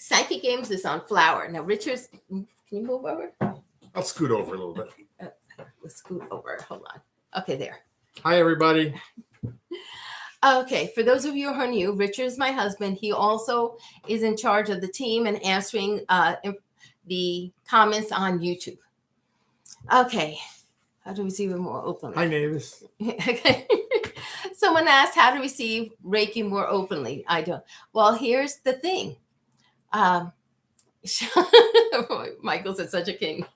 Psychic Games is on Flower. Now, Richard's, can you move over? I'll scoot over a little bit. Let's scoot over. Hold on. Okay, there. Hi, everybody. Okay, for those of you who are new, Richard is my husband. He also is in charge of the team and answering the comments on YouTube. Okay, how to receive it more openly? Hi, Navis. Okay. Someone asked how to receive Reiki more openly. I don't. Well, here's the thing. Michael's such a king.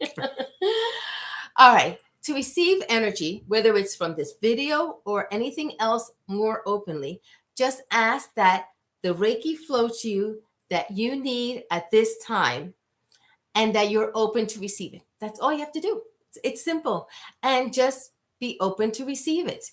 All right. To receive energy, whether it's from this video or anything else more openly, just ask that the Reiki flow to you that you need at this time and that you're open to receive it. That's all you have to do. It's simple. And just be open to receive it.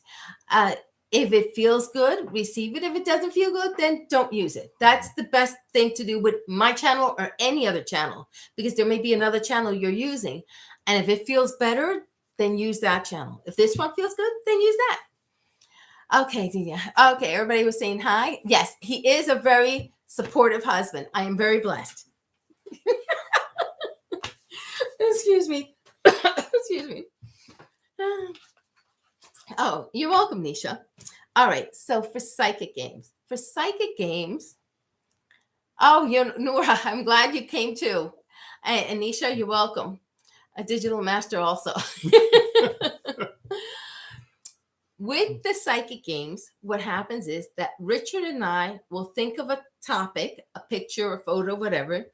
If it feels good, receive it. If it doesn't feel good, then don't use it. That's the best thing to do with my channel or any other channel, because there may be another channel you're using. And if it feels better, then use that channel. If this one feels good, then use that. Okay, yeah. Okay, everybody was saying hi. Yes, he is a very supportive husband. I am very blessed. Excuse me. Excuse me. Oh, you're welcome, Nisha. All right, so for psychic games. Oh, you're Nora, I'm glad you came too. And Nisha, you're welcome. A digital master also. With the psychic games, what happens is that Richard and I will think of a topic, a picture, a photo, whatever,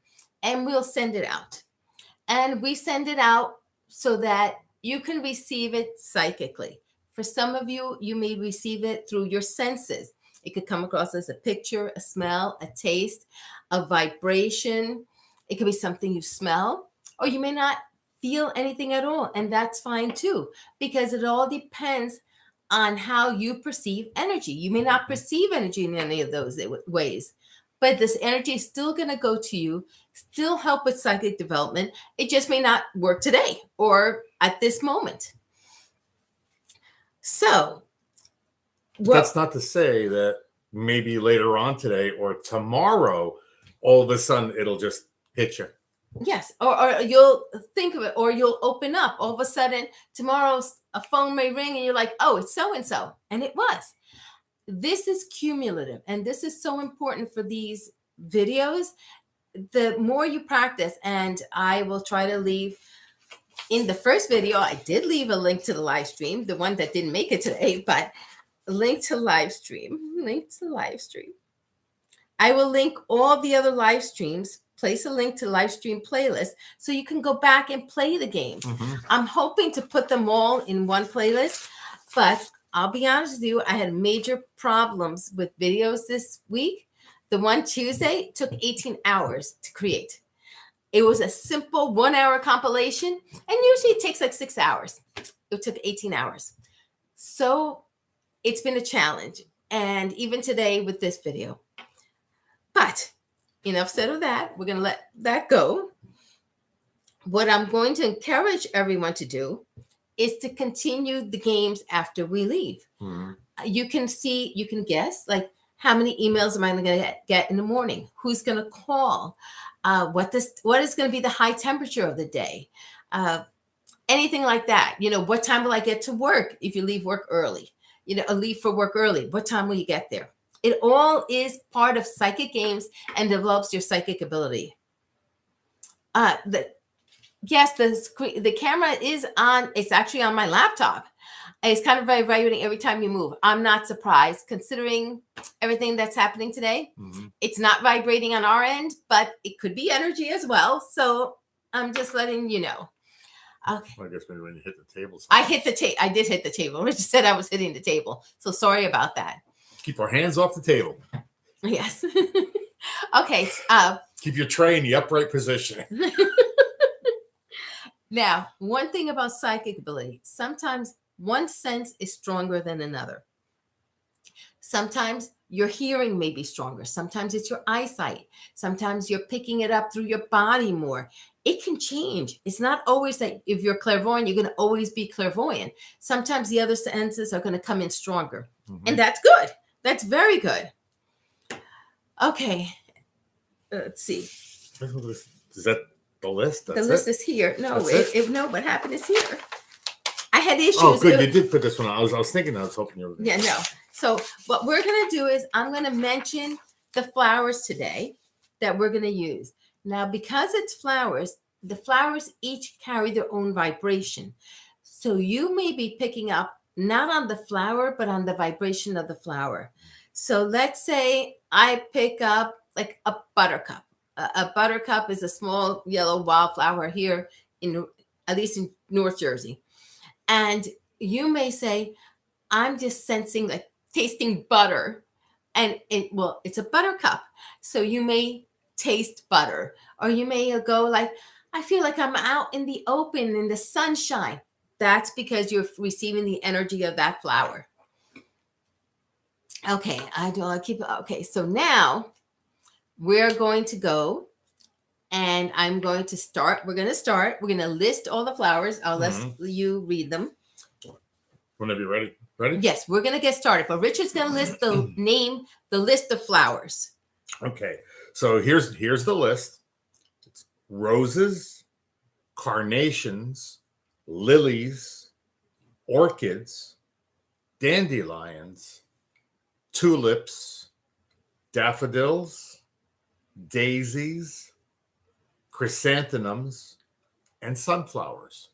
and we'll send it out. And we send it out so that you can receive it psychically. For some of you, you may receive it through your senses. It could come across as a picture, a smell, a taste, a vibration. It could be something you smell, or you may not feel anything at all. And that's fine too, because it all depends on how you perceive energy. You may not perceive energy in any of those ways, but this energy is still going to go to you, still help with psychic development. It just may not work today or at this moment. So that's not to say that maybe later on today or tomorrow, all of a sudden it'll just hit you. Yes, or you'll think of it, or you'll open up. All of a sudden, tomorrow a phone may ring and you're like, oh, it's so-and-so. And it was. This is cumulative. And this is so important for these videos. The more you practice, and I will try to leave, in the first video, I did leave a link to the live stream, the one that didn't make it today, but link to live stream. I will link all the other live streams. Place a link to live stream playlist so you can go back and play the games. Mm-hmm. I'm hoping to put them all in one playlist, but I'll be honest with you, I had major problems with videos this week. The one Tuesday took 18 hours to create. It was a simple 1 hour compilation, and usually it takes like 6 hours. It took 18 hours. So it's been a challenge. And even today with this video. But enough said of that. We're going to let that go. What I'm going to encourage everyone to do is to continue the games after we leave. Mm-hmm. You can guess, like, how many emails am I going to get in the morning? Who's going to call? What is going to be the high temperature of the day? Anything like that. What time will I get to work if you leave work early? Leave for work early. What time will you get there? It all is part of psychic games and develops your psychic ability. The camera is on. It's actually on my laptop. It's kind of vibrating every time you move. I'm not surprised considering everything that's happening today. Mm-hmm. It's not vibrating on our end, but it could be energy as well. So I'm just letting you know. Okay. Well, I guess maybe when you hit the table. I did hit the table. Richard said I was hitting the table. So sorry about that. Keep our hands off the table. Yes. Okay. Keep your tray in the upright position. Now, one thing about psychic ability, sometimes one sense is stronger than another. Sometimes your hearing may be stronger. Sometimes it's your eyesight. Sometimes you're picking it up through your body more. It can change. It's not always that if you're clairvoyant, you're going to always be clairvoyant. Sometimes the other senses are going to come in stronger. Mm-hmm. And that's good. That's very good. Okay. Let's see. Is that the list? That's the list it? is here. No, That's it? no, what happened is here. I had issues. Oh, good. You did put this one on. I was thinking. I was hoping you were. Yeah, no. So what we're gonna do is I'm gonna mention the flowers today that we're gonna use. Now, because it's flowers, the flowers each carry their own vibration. So you may be picking up not on the flower, but on the vibration of the flower. So let's say I pick up like a buttercup. A buttercup is a small yellow wildflower here in, at least in North Jersey. And you may say, I'm just sensing like tasting butter. And it's a buttercup. So you may taste butter, or you may go like, I feel like I'm out in the open in the sunshine. That's because you're receiving the energy of that flower. Okay, okay. So now we're going to go and I'm going to start. We're going to list all the flowers. I'll let you read them. Whenever you're ready. Ready? Yes, we're going to get started. But Richard's going to list the list of flowers. Okay. So here's the list. It's roses, carnations, lilies, orchids, dandelions, tulips, daffodils, daisies, chrysanthemums, and sunflowers.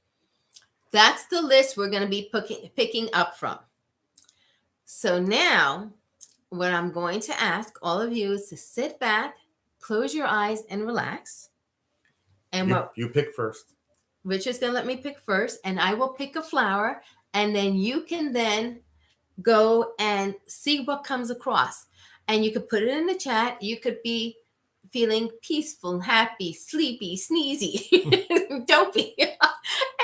That's the list we're going to be picking up from. So now, what I'm going to ask all of you is to sit back, close your eyes, and relax. And you pick first. Richard's going to let me pick first, and I will pick a flower, and then you can then go and see what comes across. And you could put it in the chat. You could be feeling peaceful, happy, sleepy, sneezy, dopey,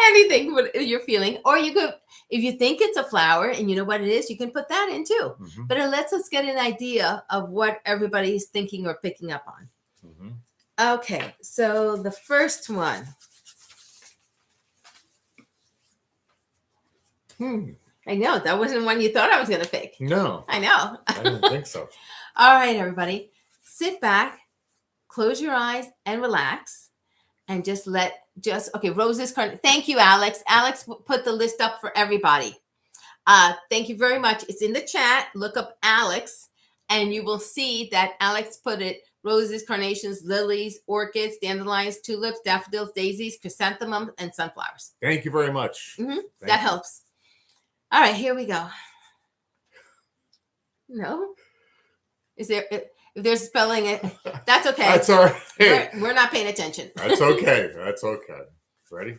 anything you're feeling. Or you could, if you think it's a flower and you know what it is, you can put that in too. But it lets us get an idea of what everybody's thinking or picking up on. Okay, so the first one. I know, that wasn't one you thought I was going to pick. No. I know. I don't think so. All right, everybody. Sit back, close your eyes, and relax. And okay, roses. Thank you, Alex. Alex put the list up for everybody. Thank you very much. It's in the chat. Look up Alex, and you will see that Alex put it: roses, carnations, lilies, orchids, dandelions, tulips, daffodils, daisies, chrysanthemums, and sunflowers. Thank you very much. That helps. All right, here we go. No? Is there, if there's spelling it, that's okay. That's all right. We're not paying attention. That's okay. That's okay. Ready?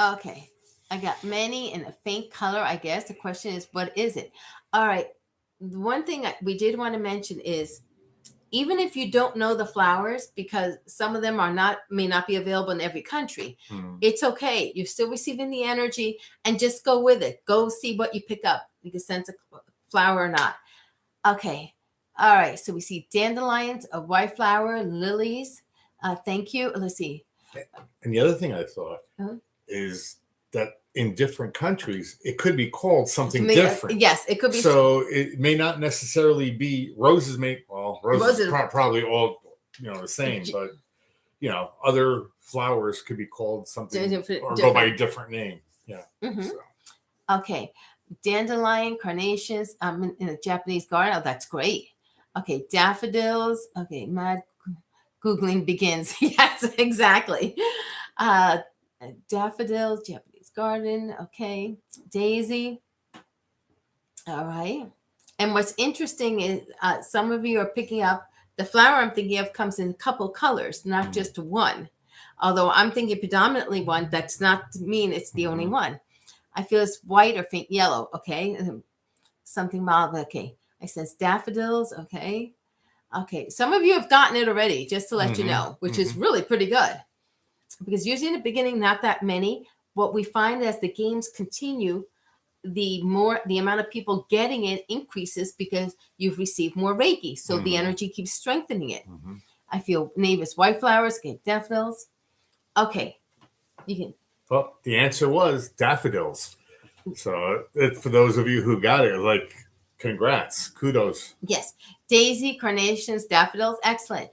Okay. I got many in a faint color, I guess. The question is, what is it? All right. One thing we did want to mention is, even if you don't know the flowers, because some of them may not be available in every country, it's okay. You're still receiving the energy, and just go with it. Go see what you pick up. You can sense a flower or not. Okay. All right. So we see dandelions, a white flower, lilies. Thank you. Let's see. And the other thing I thought is that in different countries, it could be called something different. Yes, it could be. So it may not necessarily be roses. Roses probably all the same, but other flowers could be called something or go by a different name. Yeah. Mm-hmm. So. Okay, dandelion, carnations. In a Japanese garden. Oh, that's great. Okay, daffodils. Okay, mad Googling begins. Yes, exactly. Daffodils, Japanese garden. Okay, daisy. All right. And what's interesting is some of you are picking up the flower I'm thinking of comes in a couple colors, not just one. Although I'm thinking predominantly one, that's not to mean it's the only one. I feel it's white or faint yellow. Okay. Something mild. Okay. It says daffodils. Okay. Okay. Some of you have gotten it already, just to let you know, which is really pretty good. Because usually in the beginning, not that many. What we find as the games continue, the amount of people getting it increases because you've received more Reiki. So the energy keeps strengthening it. I feel Navis white flowers, okay, daffodils. Okay. You can. Well, the answer was daffodils. So for those of you who got it, like, congrats, kudos. Yes. Daisy, carnations, daffodils, excellent.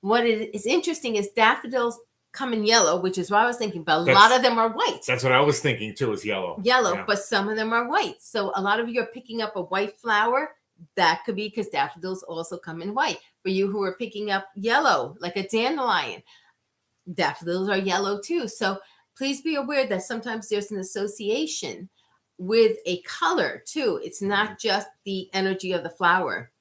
What is interesting is daffodils come in yellow, which is what I was thinking, but a lot of them are white. That's what I was thinking too, is yellow. Yeah. But some of them are white. So a lot of you are picking up a white flower. That could be because daffodils also come in white. For you who are picking up yellow, like a dandelion, daffodils are yellow too. So please be aware that sometimes there's an association with a color too. It's not just the energy of the flower.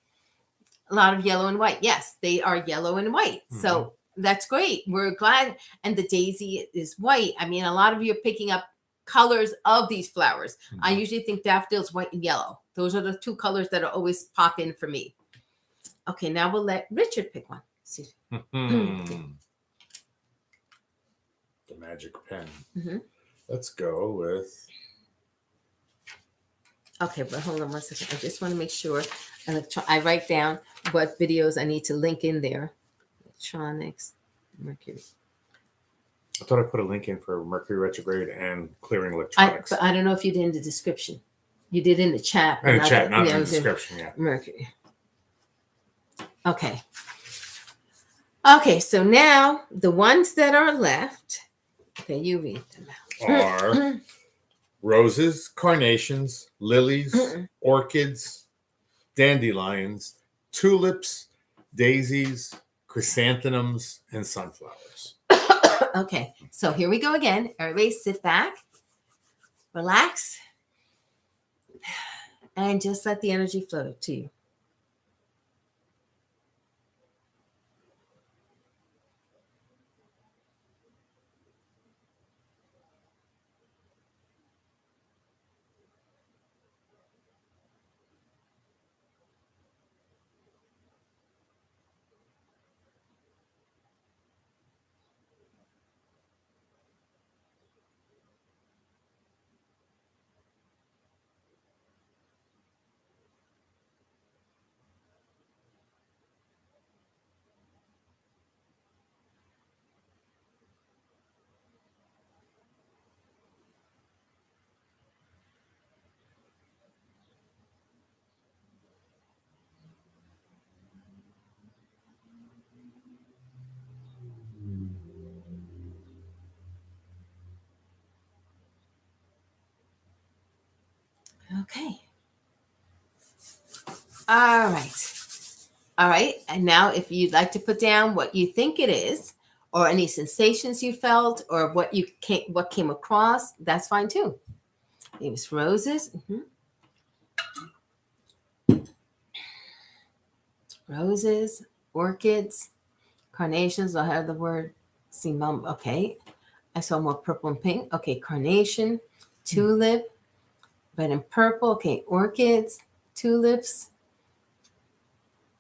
A lot of yellow and white. Yes, they are yellow and white. So that's great. We're glad. And the daisy is white. I mean, a lot of you are picking up colors of these flowers. I usually think daffodils, white and yellow. Those are the two colors that always pop in for me. Okay, now we'll let Richard pick one. The magic pen. Let's go with. Okay, but hold on one second. I just want to make sure I write down what videos I need to link in there. Electronics, Mercury. I thought I put a link in for Mercury retrograde and clearing electronics. But I don't know if you did in the description. You did in the chat. In the chat, not in the description, yeah. Mercury. Okay. Okay, so now the ones that are left, okay, you read them out. Are roses, carnations, lilies, orchids, dandelions, tulips, daisies, chrysanthemums, and sunflowers. Okay, so here we go again. Everybody sit back, relax, and just let the energy flow to you. Okay. All right. And now if you'd like to put down what you think it is, or any sensations you felt, or what came across, that's fine too. It was roses. Roses, orchids, carnations. I have the word simum. Okay. I saw more purple and pink. Okay. Carnation, tulip, red and purple. Okay. Orchids, tulips,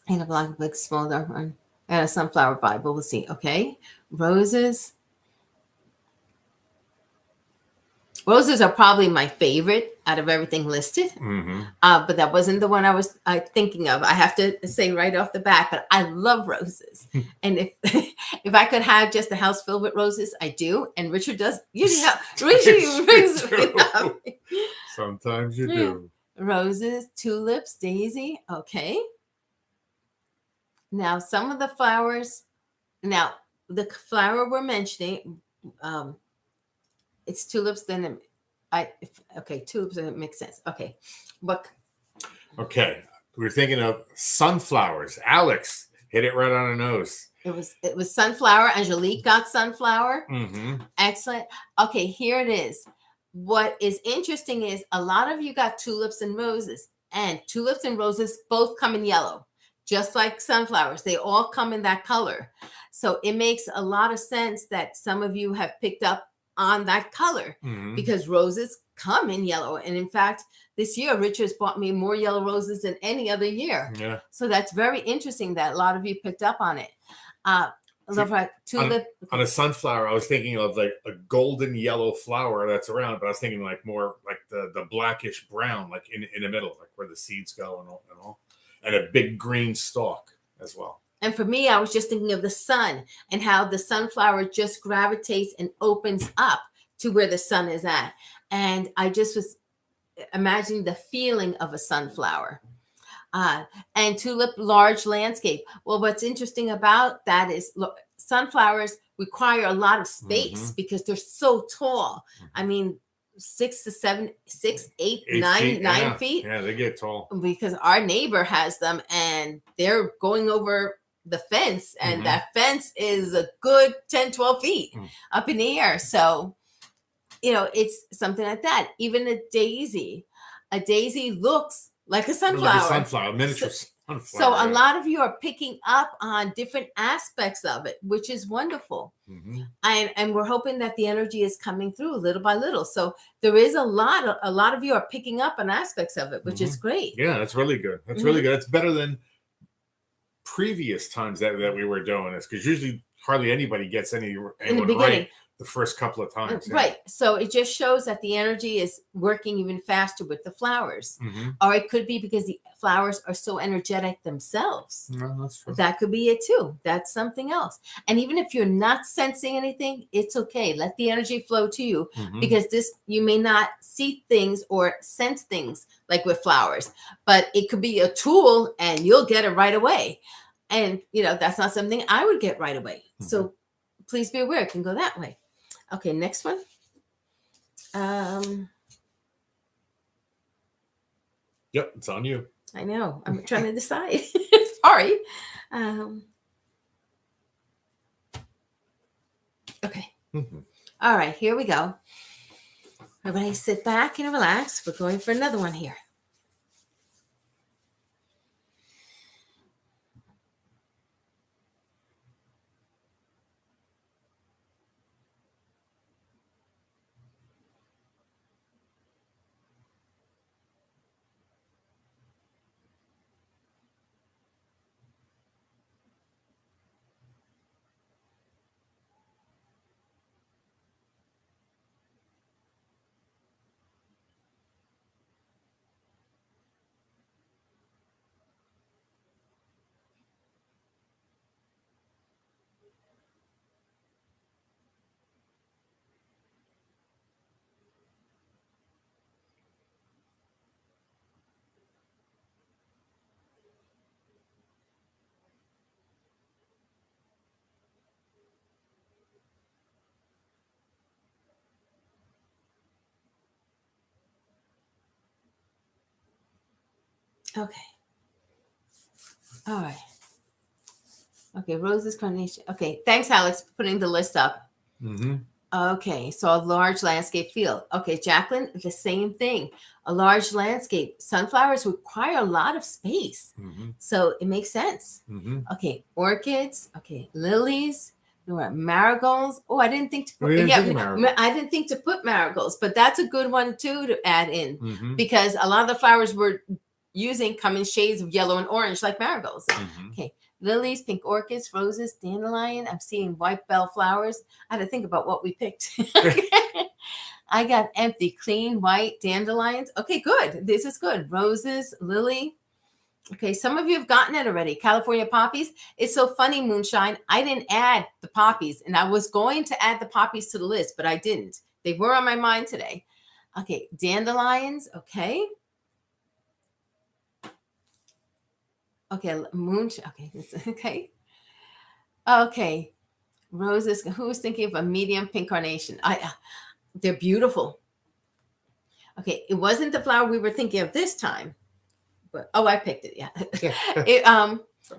and a black, big, small, dark one, and a sunflower vibe. But we'll see. Okay. Roses, Roses are probably my favorite out of everything listed. But that wasn't the one I was thinking of. I have to say right off the bat, but I love roses. And if if I could have just a house filled with roses, I do. And Richard does. Richard brings me up. Sometimes you do. Roses, tulips, daisy. Okay. Now, some of the flowers. Now, the flower we're mentioning, it's tulips. Then tulips. Then it makes sense. Okay, what? Okay, we're thinking of sunflowers. Alex hit it right on the nose. It was sunflower. Angelique got sunflower. Excellent. Okay, here it is. What is interesting is a lot of you got tulips and roses, and tulips and roses both come in yellow, just like sunflowers. They all come in that color. So it makes a lot of sense that some of you have picked up on that color because roses come in yellow. And in fact, this year, Richard's bought me more yellow roses than any other year. Yeah. So that's very interesting that a lot of you picked up on it. Tulip. On a sunflower, I was thinking of like a golden yellow flower that's around, but I was thinking like more like the blackish brown, like in the middle, like where the seeds go and all, and a big green stalk as well. And for me, I was just thinking of the sun and how the sunflower just gravitates and opens up to where the sun is at. And I just was imagining the feeling of a sunflower. And tulip, large landscape. Well, what's interesting about that is sunflowers require a lot of space because they're so tall. I mean, 6 to 7, 6, 8, 9 feet, 9 feet. Yeah, they get tall. Because our neighbor has them and they're going over the fence, and that fence is a good 10, 12 feet up in the air. So, it's something like that. Even a daisy looks like a sunflower. Like a sunflower, miniature sunflower. So a lot of you are picking up on different aspects of it, which is wonderful. And we're hoping that the energy is coming through little by little. So there is a lot of you are picking up on aspects of it, which is great. Yeah, that's really good. That's really good. It's better than previous times that we were doing this, because usually hardly anybody gets anyone right the first couple of times. Right. So it just shows that the energy is working even faster with the flowers. Or it could be because the flowers are so energetic themselves. No, that's true. That could be it too. That's something else. And even if you're not sensing anything, it's okay. Let the energy flow to you, because you may not see things or sense things like with flowers, but it could be a tool and you'll get it right away. And, that's not something I would get right away. So please be aware it can go that way. Okay, next one. Yep, it's on you. I know. I'm trying to decide. Sorry. Okay. All right, here we go. Everybody sit back and relax. We're going for another one here. Okay. All right. Okay, roses, carnation. Okay, thanks, Alex, for putting the list up. Okay, so a large landscape field. Okay, Jacqueline, the same thing. A large landscape. Sunflowers require a lot of space. So it makes sense. Okay, orchids. Okay, lilies. Marigolds. Oh, I didn't think to put. I didn't think to put marigolds, but that's a good one too to add in, because a lot of the flowers we're using come in shades of yellow and orange, like marigolds. Okay, lilies, pink orchids, roses, dandelion. I'm seeing white bell flowers. I had to think about what we picked. I got empty, clean, white, dandelions. Okay, good. This is good. Roses, lily. Okay, some of you have gotten it already. California poppies. It's so funny, Moonshine. I didn't add the poppies, and I was going to add the poppies to the list, but I didn't. They were on my mind today. Okay, dandelions. Okay. Okay, okay, okay. Okay, roses. Who was thinking of a medium pink carnation? They're beautiful. Okay, it wasn't the flower we were thinking of this time, but I picked it. Yeah,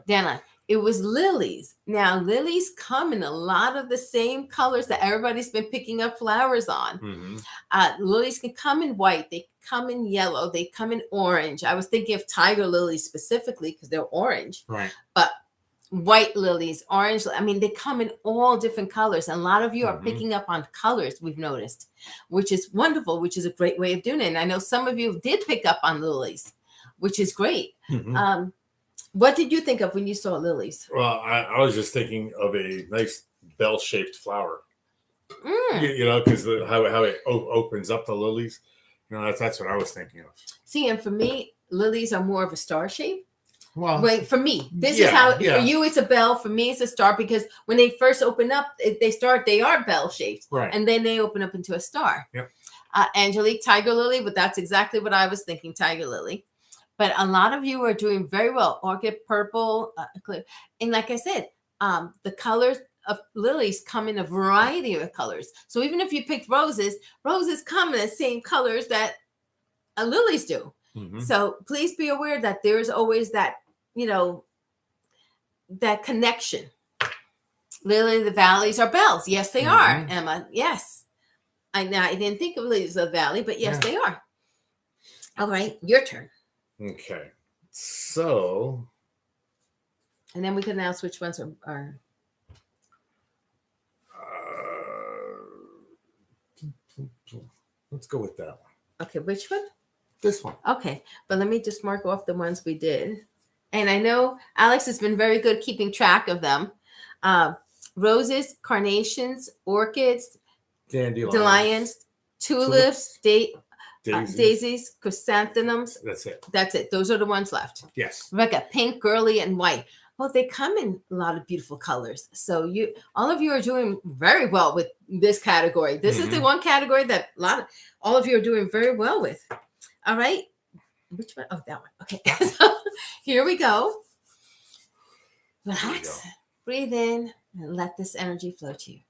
Dana, it was lilies. Now lilies come in a lot of the same colors that everybody's been picking up flowers on. Mm-hmm. Lilies can come in white. They come in yellow. They come in orange. I was thinking of tiger lilies specifically because they're orange. Right. But white lilies, orange. I mean, they come in all different colors. And a lot of you are picking up on colors, we've noticed, which is wonderful, which is a great way of doing it. And I know some of you did pick up on lilies, which is great. Mm-hmm. What did you think of when you saw lilies? Well, I was just thinking of a nice bell-shaped flower. You know, because how it opens up the lilies. You know, that's what I was thinking of. See, and for me, lilies are more of a star shape. Well, wait, for me, this is how, for you, it's a bell. For me, it's a star, because when they first open up, they are bell shaped. Right. And then they open up into a star. Yep. Angelique, tiger lily, but that's exactly what I was thinking, tiger lily. But a lot of you are doing very well. Orchid, purple, clear. And like I said, the colors of lilies come in a variety of colors. So even if you picked roses, roses come in the same colors that lilies do. Mm-hmm. So please be aware that there's always that, you know, that connection. Lily, the valleys are bells. Yes, they are, Emma. Yes. I didn't think of lilies as a valley, but yes, they are. All right, your turn. Okay. So. And then we can announce which ones are. Let's go with that one. Okay, which one? This one. Okay, but let me just mark off the ones we did. And I know Alex has been very good keeping track of them. Roses, carnations, orchids, dandelions, tulips, daisies, chrysanthemums. That's it. That's it. Those are the ones left. Yes. Rebecca, pink, girly, and white. Well, they come in a lot of beautiful colors. So all of you are doing very well with this category. This is the one category that all of you are doing very well with. All right. Which one? Oh, that one. Okay. So here we go. Relax. Breathe in and let this energy flow to you.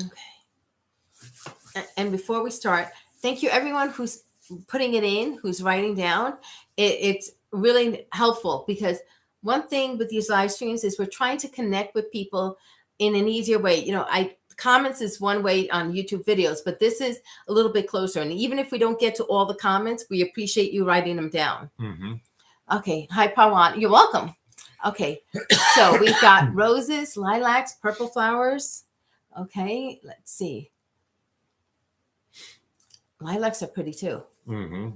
Okay. And before we start, thank you everyone who's putting it in, who's writing down. It's really helpful, because one thing with these live streams is we're trying to connect with people in an easier way. You know, comments is one way on YouTube videos, but this is a little bit closer. And even if we don't get to all the comments, we appreciate you writing them down. Mm-hmm. Okay. Hi, Pawan. You're welcome. Okay. So we've got roses, lilacs, purple flowers. Okay. Let's see. Lilacs are pretty too. Mm-hmm.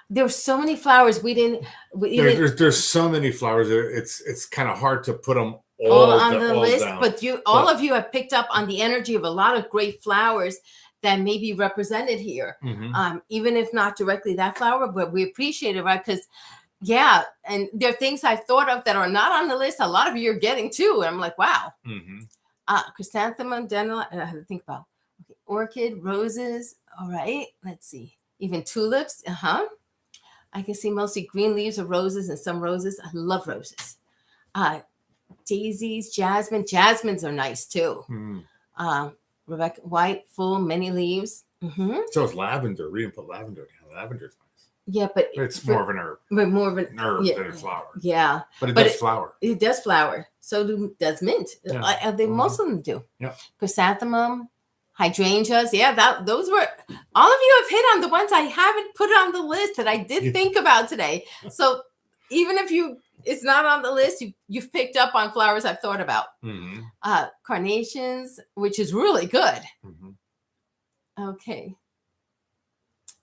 There were so many flowers. There's so many flowers. It's kind of hard to put them all on the list, down. But all of you have picked up on the energy of a lot of great flowers that may be represented here. Mm-hmm. Even if not directly that flower, but we appreciate it, right? Because and there are things I've thought of that are not on the list. A lot of you are getting too. And I'm like, wow. Mm-hmm. Chrysanthemum, dandelion. I have to think about. Okay, orchid, roses. All right. Let's see. Even tulips. I can see mostly green leaves of roses and some roses. I love roses. Daisies, jasmine. Jasmines are nice too. Rebecca, white, full, many leaves. So it's lavender. We didn't put lavender down. Lavender's nice. Yeah, but it's more of an herb. But more of an herb than a flower. Yeah. But it does flower. It does flower. So does mint. Yeah. Most of them do. Yeah. Chrysanthemum, hydrangeas. Yeah, those were all of you have hit on the ones I haven't put on the list that I did think about today. So even if it's not on the list, you've picked up on flowers I've thought about. Carnations, which is really good. Okay.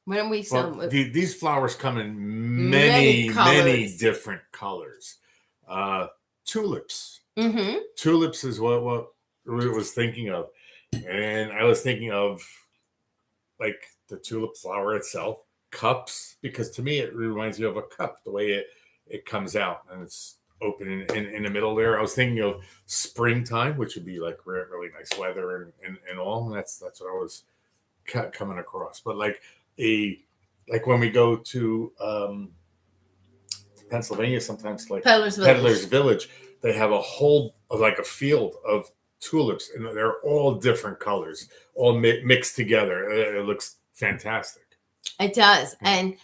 When we these flowers come in many different colors. Tulips. Tulips is what I was thinking of, and I was thinking of like the tulip flower itself. Cups, because to me it reminds me of a cup, the way it comes out and it's open in the middle there. I was thinking of springtime, which would be like really nice weather and all. And that's what I was coming across. But like when we go to Pennsylvania, sometimes like Peddler's Village, they have a whole like a field of tulips, and they're all different colors, all mixed together. It looks fantastic. It does. And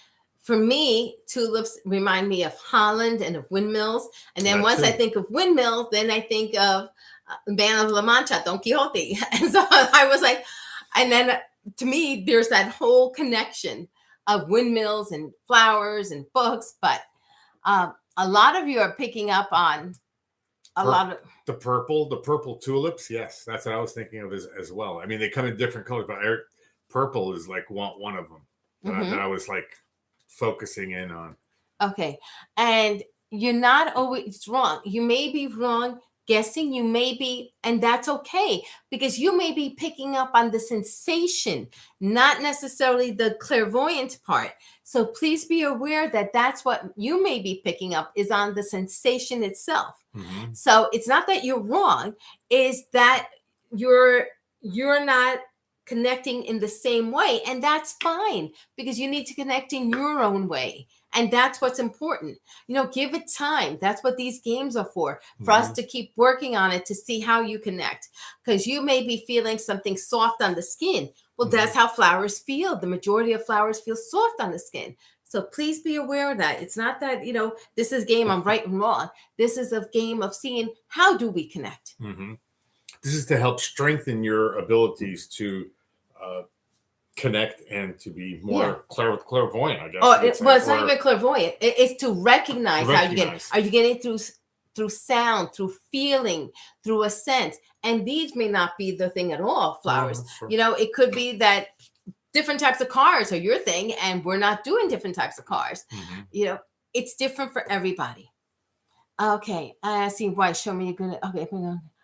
for me, tulips remind me of Holland and of windmills. And then once I think of windmills, then I think of Man of La Mancha, Don Quixote. And so I was like, and then to me, there's that whole connection of windmills and flowers and books. But a lot of you are picking up on lot of the purple tulips. Yes, that's what I was thinking of as well. I mean, they come in different colors, but purple is like one of them that I was like focusing in on. Okay. And you're not always wrong. You may be wrong guessing, you may be, and that's okay, because you may be picking up on the sensation, not necessarily the clairvoyant part. So please be aware that that's what you may be picking up is on the sensation itself. So it's not that you're wrong, is that you're not connecting in the same way, and that's fine, because you need to connect in your own way, and that's what's important. Give it time. That's what these games are for us to keep working on it, to see how you connect, because you may be feeling something soft on the skin. Well, that's how flowers feel. The majority of flowers feel soft on the skin. So please be aware of that. It's not that, this is a game I'm right and wrong. This is a game of seeing how do we connect. This is to help strengthen your abilities to connect and to be more clairvoyant, I guess. It's not even clairvoyant. It's to recognize how you get it. Are you getting it through sound, through feeling, through a sense? And these may not be the thing at all, flowers. It could be that different types of cars are your thing, and we're not doing different types of cars. It's different for everybody. Okay, I see why. Show me you're gonna. Okay.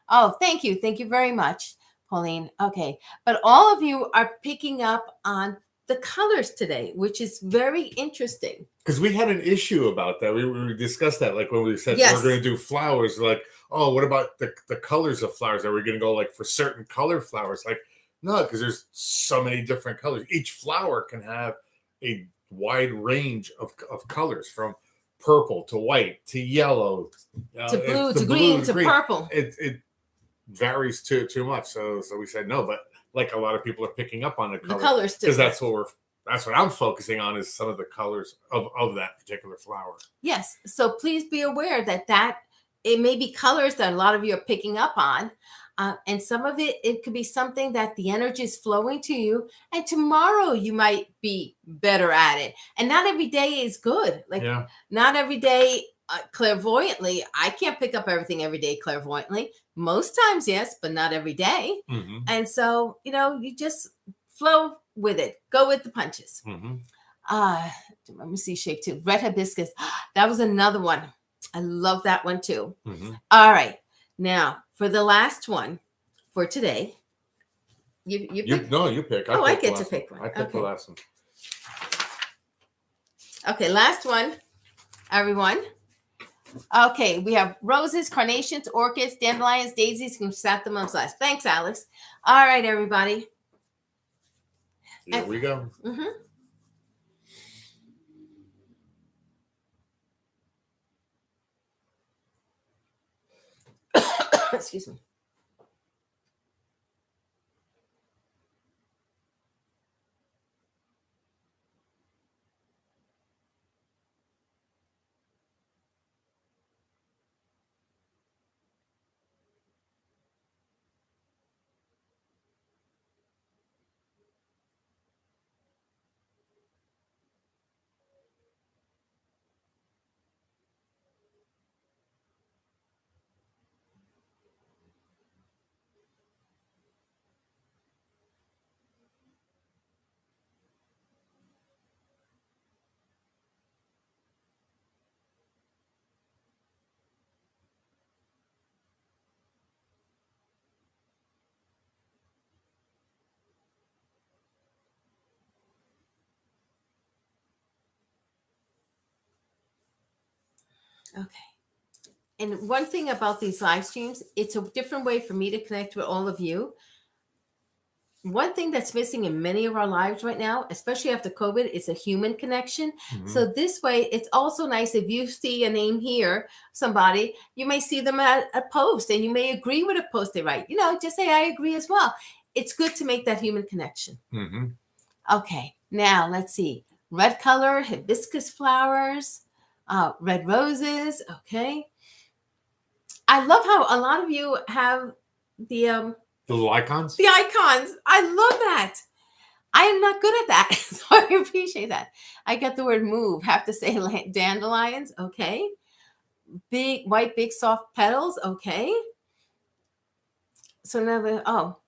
Oh, thank you very much, Pauline. Okay, but all of you are picking up on the colors today, which is very interesting. Because we had an issue about that. We discussed that, like when we said we're going to do flowers. Like, oh, what about the colors of flowers? Are we going to go like for certain color flowers? Like, no, because there's so many different colors. Each flower can have a wide range of colors, from purple to white to yellow to blue to green to purple. It varies too much. So we said no, but like a lot of people are picking up on the colors because that's what I'm focusing on, is some of the colors of that particular flower. Yes. So please be aware that it may be colors that a lot of you are picking up on. And some of it could be something that the energy is flowing to you, and tomorrow you might be better at it. And not every day is good. Not every day clairvoyantly. I can't pick up everything every day clairvoyantly. Most times, yes, but not every day. And so, you just flow with it. Go with the punches. Let me see shape 2. Red hibiscus. That was another one. I love that one too. All right. Now, for the last one for today, you pick? No, you pick. I get to pick one. I picked the last one. Okay, last one, everyone. Okay, we have roses, carnations, orchids, dandelions, daisies, chrysanthemums last. Thanks, Alex. All right, everybody. Here we go. Excuse me. Okay. And one thing about these live streams, it's a different way for me to connect with all of you. One thing that's missing in many of our lives right now, especially after COVID, is a human connection. So this way, it's also nice if you see a name here, somebody, you may see them at a post and you may agree with a post they write. Just say, I agree as well. It's good to make that human connection. Okay, now let's see. Red color, hibiscus flowers, red roses. Okay. I love how a lot of you have the little icons. The icons. I love that. I am not good at that, so I appreciate that. I got the word move. Have to say dandelions. Okay. Big white, big soft petals. Okay. So now,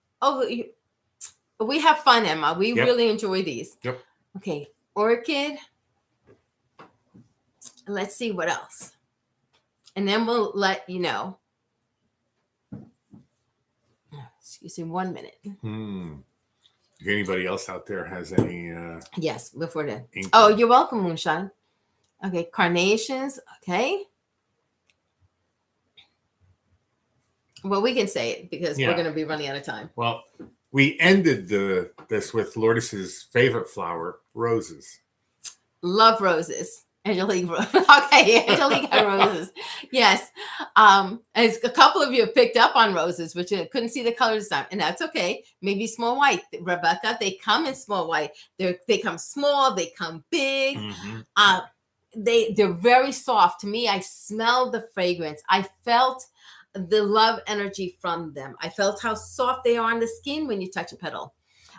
we have fun, Emma. We really enjoy these. Yep. Okay. Orchid. Let's see what else. And then we'll let you know. Excuse me 1 minute. If anybody else out there has any yes, before then. Oh, you're welcome, Moonshine. Okay, carnations. Okay. Well, we can say it because we're going to be running out of time. Well, we ended this with Lourdes' favorite flower, roses. Love roses. Angelique. Okay, Angelique roses. Yes. As a couple of you have picked up on roses, but you couldn't see the color this time. And that's okay. Maybe small white. Rebecca, they come in small white. They come small. They come big. They're very soft. To me, I smelled the fragrance. I felt the love energy from them. I felt how soft they are on the skin when you touch a petal.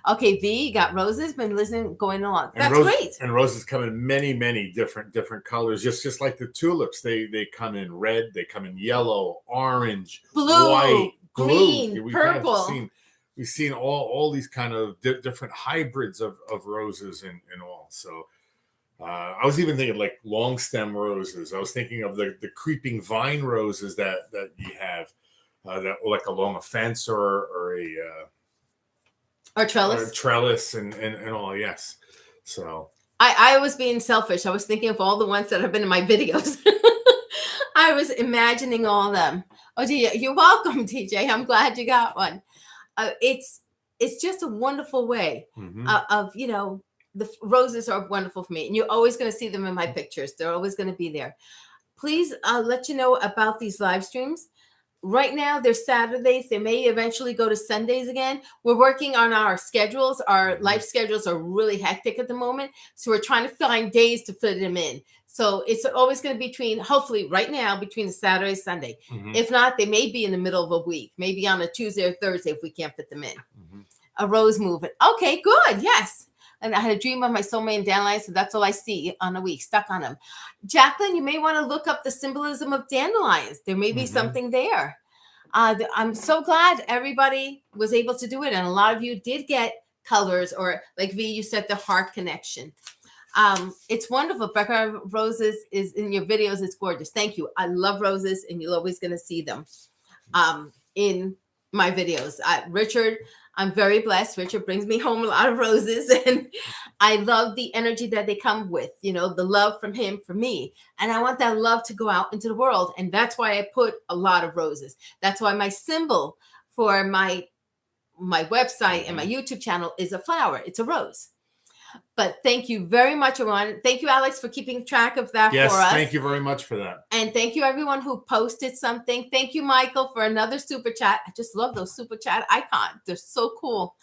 Okay, V, you got roses. Been listening, going along. That's great. And roses come in many, many different colors. Just like the tulips, they come in red, they come in yellow, orange, blue, white, green, purple. We've seen all these kind of different hybrids of roses and all. So I was even thinking like long stem roses. I was thinking of the creeping vine roses that you have that like along a fence or a trellis and all. Yes. So I was being selfish. I was thinking of all the ones that have been in my videos. I was imagining all of them. Oh, you're welcome, TJ. I'm glad you got one. It's just a wonderful way of the roses are wonderful for me, and you're always going to see them in my pictures. They're always going to be there. Please, I'll let you know about these live streams. Right now, they're Saturdays. They may eventually go to Sundays again. We're working on our schedules. Our life schedules are really hectic at the moment. So we're trying to find days to fit them in. So it's always going to be hopefully right now, between the Saturday and Sunday. If not, they may be in the middle of a week, maybe on a Tuesday or Thursday if we can't fit them in. A rose movement. Okay, good. Yes. And I had a dream of my soulmate and dandelions, so that's all I see on a week, stuck on them. Jacqueline, you may want to look up the symbolism of dandelions. There may be something there. I'm so glad everybody was able to do it, and a lot of you did get colors, or like V, you said the heart connection. It's wonderful. Becca Roses is in your videos. It's gorgeous. Thank you. I love roses, and you're always going to see them in my videos. Richard, I'm very blessed. Richard brings me home a lot of roses, and I love the energy that they come with, the love from him for me. And I want that love to go out into the world. And that's why I put a lot of roses. That's why my symbol for my website and my YouTube channel is a flower. It's a rose. But thank you very much, everyone. Thank you, Alex, for keeping track of that for us. Yes, thank you very much for that. And thank you, everyone who posted something. Thank you, Michael, for another super chat. I just love those super chat icons. They're so cool.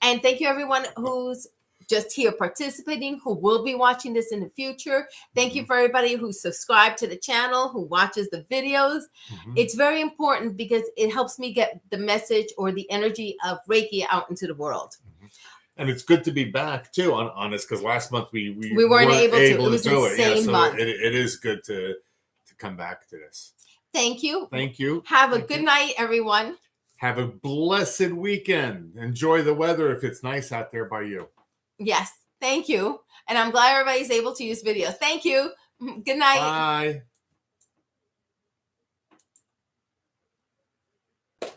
And thank you, everyone who's just here participating, who will be watching this in the future. Thank you for everybody who subscribed to the channel, who watches the videos. It's very important because it helps me get the message or the energy of Reiki out into the world. And it's good to be back too on this, because last month we weren't able to. It was do it. Insane month. It is good to come back to this. Thank you. Thank you. Have a good night, everyone. Have a blessed weekend. Enjoy the weather if it's nice out there by you. Yes. Thank you. And I'm glad everybody's able to use video. Thank you. Good night. Bye.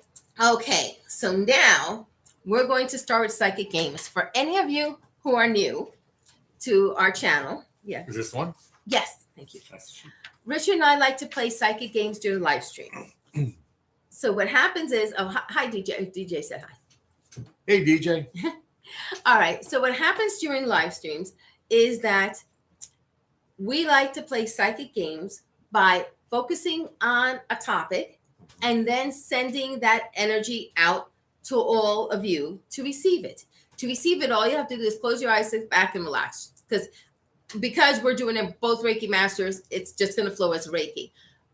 Okay. So now we're going to start with psychic games. For any of you who are new to our channel. Yeah. Is this one? Yes. Thank you. Richard and I like to play psychic games during live stream. So what happens is, hi, DJ. DJ said hi. Hey, DJ. All right. So what happens during live streams is that we like to play psychic games by focusing on a topic and then sending that energy out to all of you to receive it. To receive it, all you have to do is close your eyes, sit back, and relax. Because we're doing it both Reiki Masters, it's just going to flow as Reiki.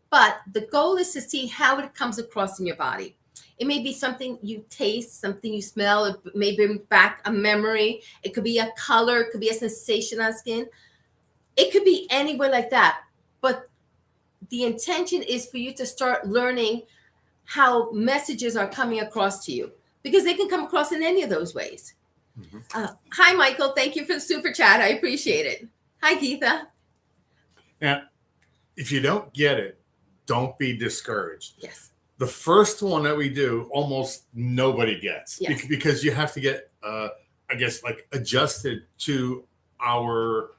But the goal is to see how it comes across in your body. It may be something you taste, something you smell. It may bring back a memory. It could be a color. It could be a sensation on skin. It could be anywhere like that. But the intention is for you to start learning how messages are coming across to you, because they can come across in any of those ways. Hi, Michael. Thank you for the super chat. I appreciate it. Hi, Geetha. Now, if you don't get it, don't be discouraged. Yes. The first one that we do, almost nobody gets. Yes. Because you have to get, I guess, like adjusted to our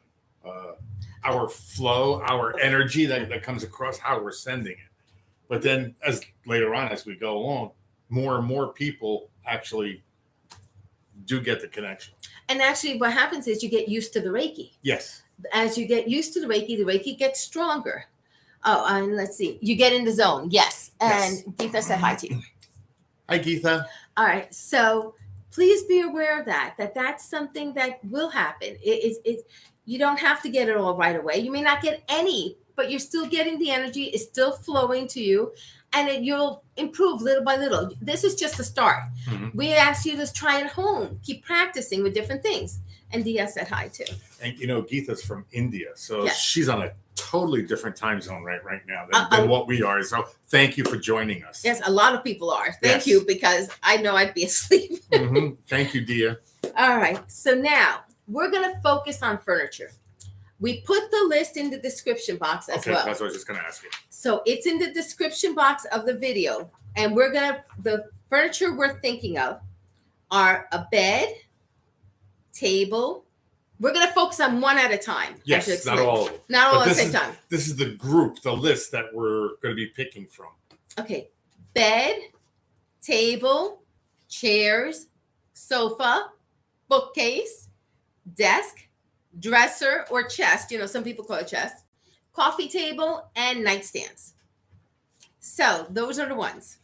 flow, our energy that comes across, how we're sending it. But then as later on, as we go along, more and more people actually do get the connection. And actually what happens is you get used to the Reiki. Yes. As you get used to the Reiki gets stronger. Oh, and let's see. You get in the zone. Yes. And yes. Geetha said hi to you. Hi, Geetha. All right. So please be aware of that's something that will happen. You don't have to get it all right away. You may not get any, but you're still getting the energy. It's still flowing to you, and you'll improve little by little. This is just a start. We ask you to try at home. Keep practicing with different things. And Dia said hi too. And Geetha's from India, so yes. She's on a totally different time zone right now than what we are. So thank you for joining us. Yes, a lot of people are. Thank you, because I know I'd be asleep. Thank you, Dia. All right. So now we're going to focus on furniture. We put the list in the description box as well. That's what I was just going to ask you. So it's in the description box of the video. And the furniture we're thinking of are a bed, table. We're going to focus on one at a time. Yes, not all of them. Not all at the same time. This is the group, the list that we're going to be picking from. Okay. Bed, table, chairs, sofa, bookcase, desk, dresser or chest. Some people call it chest, coffee table, and nightstands. So those are the ones.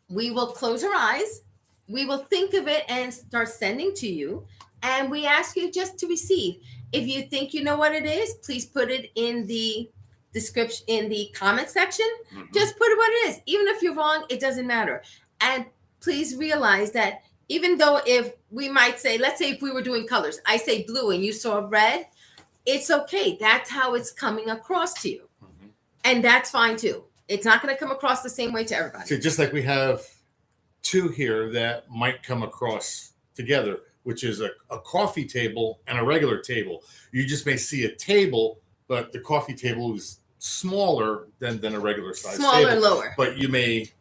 We will close our eyes. We will think of it and start sending to you. And we ask you just to receive. If you think you know what it is, please put it in the description, in the comment section. Just put it what it is. Even if you're wrong, it doesn't matter. And please realize that even though if we might say, let's say if we were doing colors, I say blue and you saw red, it's okay. That's how it's coming across to you. And that's fine too. It's not going to come across the same way to everybody. So just like we have two here that might come across together, which is a coffee table and a regular table. You just may see a table, but the coffee table is smaller than a regular size table. Smaller and lower. But you may,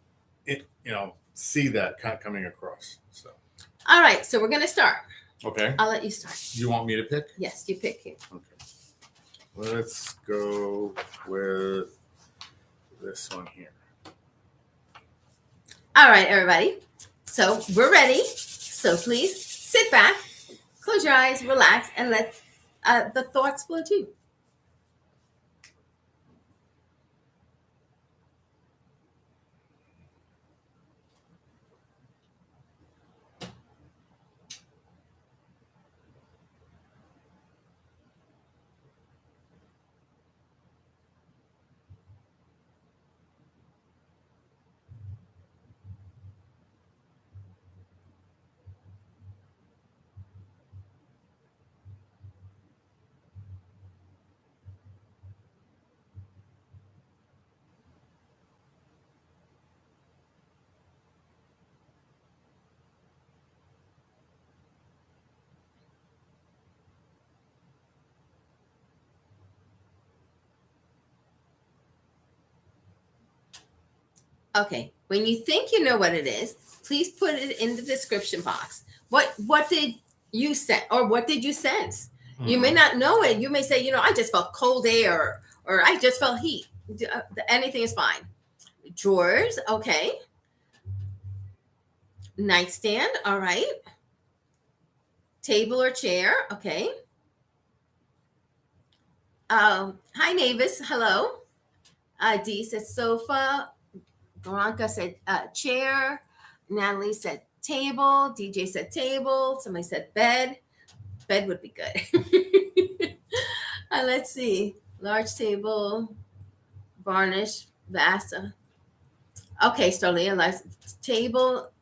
see that kind of coming across. So, all right, so we're gonna start. Okay. I'll let you start. You want me to pick? Yes, you pick here. Okay. Let's go with this one here. All right, everybody. So we're ready. So please sit back, close your eyes, relax, and let the thoughts flow to you. Okay, when you think you know what it is, please put it in the description box. What did you sense, or what did you sense? Mm-hmm. You may not know it. You may say, I just felt cold air, or I just felt heat. Anything is fine. Drawers, okay. Nightstand, all right. Table or chair, okay. Hi, Navis, hello. Dee said sofa. Veronica said chair. Natalie said table. DJ said table. Somebody said bed. Bed would be good. Let's see. Large table. Varnish. Vasa. Okay, Starlia. Large table.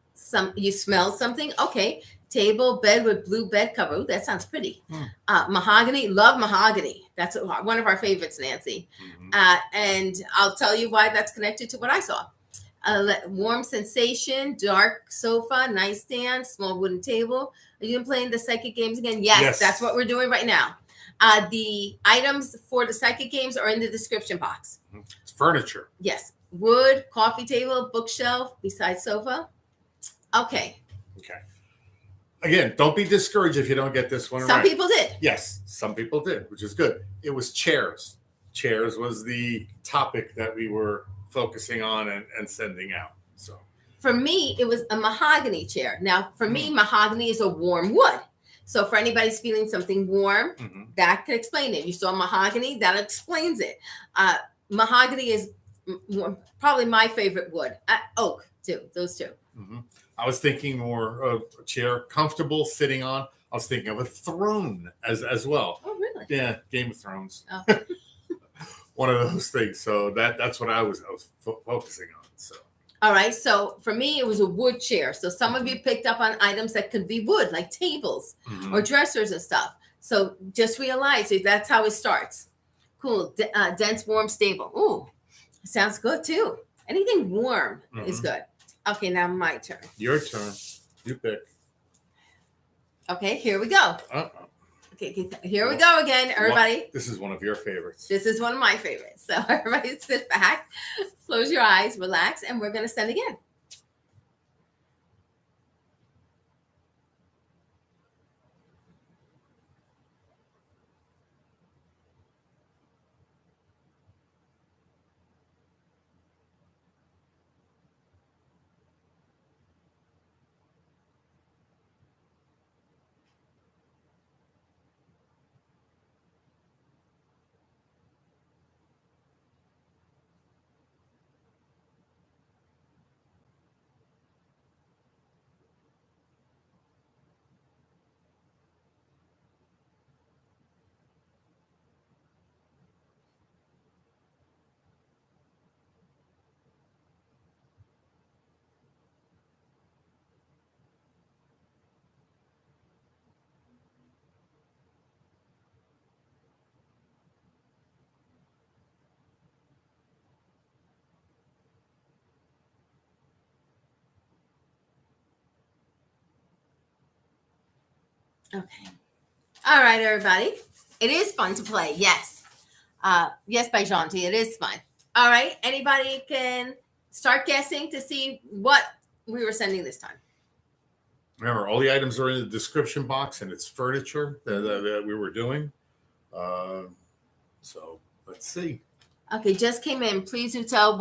You smell something? Okay. Table, bed with blue bed cover. Ooh, that sounds pretty. Mahogany. Love mahogany. That's one of our favorites, Nancy. Mm-hmm. And I'll tell you why that's connected to what I saw. Warm sensation, dark sofa, nightstand, small wooden table. Are you playing the psychic games again? Yes, that's what we're doing right now. The items for the psychic games are in the description box. It's furniture. Yes. Wood, coffee table, bookshelf, beside sofa. Okay. Again, don't be discouraged if you don't get this one right. Some people did. Yes, some people did, which is good. It was chairs. Chairs was the topic that we were focusing on and sending out. So for me, it was a mahogany chair. Now, for me, mahogany is a warm wood. So for anybody's feeling something warm, that could explain it. You saw mahogany, that explains it. Mahogany is probably my favorite wood. Oak, too. Those two. Mm-hmm. I was thinking more of a chair comfortable sitting on. I was thinking of a throne as well. Oh, really? Yeah, Game of Thrones. Oh. One of those things. So that's what I was focusing on. So. All right. So for me, it was a wood chair. So some of you picked up on items that could be wood, like tables or dressers and stuff. So just realize that's how it starts. Cool. Dense, warm, stable. Ooh, sounds good too. Anything warm is good. Okay, now my turn. Your turn. You pick. Okay, here we go. Okay, here we go again, everybody. This is one of your favorites. This is one of my favorites. So everybody sit back, close your eyes, relax, and we're going to send again. Okay. All right, everybody. It is fun to play. Yes. Yes, by Janti. It is fun. All right. Anybody can start guessing to see what we were sending this time. Remember, all the items are in the description box, and it's furniture that we were doing. So let's see. Okay, just came in. Please do tell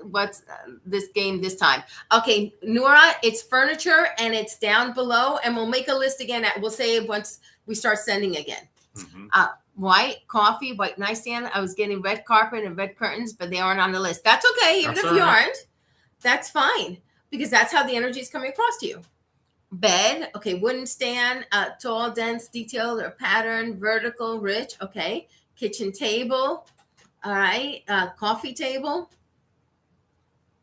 what's this game this time. Okay, Nora, it's furniture and it's down below, and we'll make a list again. We'll say it once we start sending again. White coffee, white nightstand. I was getting red carpet and red curtains, but they aren't on the list. That's okay. Even if you aren't, that's fine, because that's how the energy is coming across to you. Bed, okay, wooden stand, tall, dense, detailed, or pattern, vertical, rich, okay. Kitchen table, all right. Coffee table,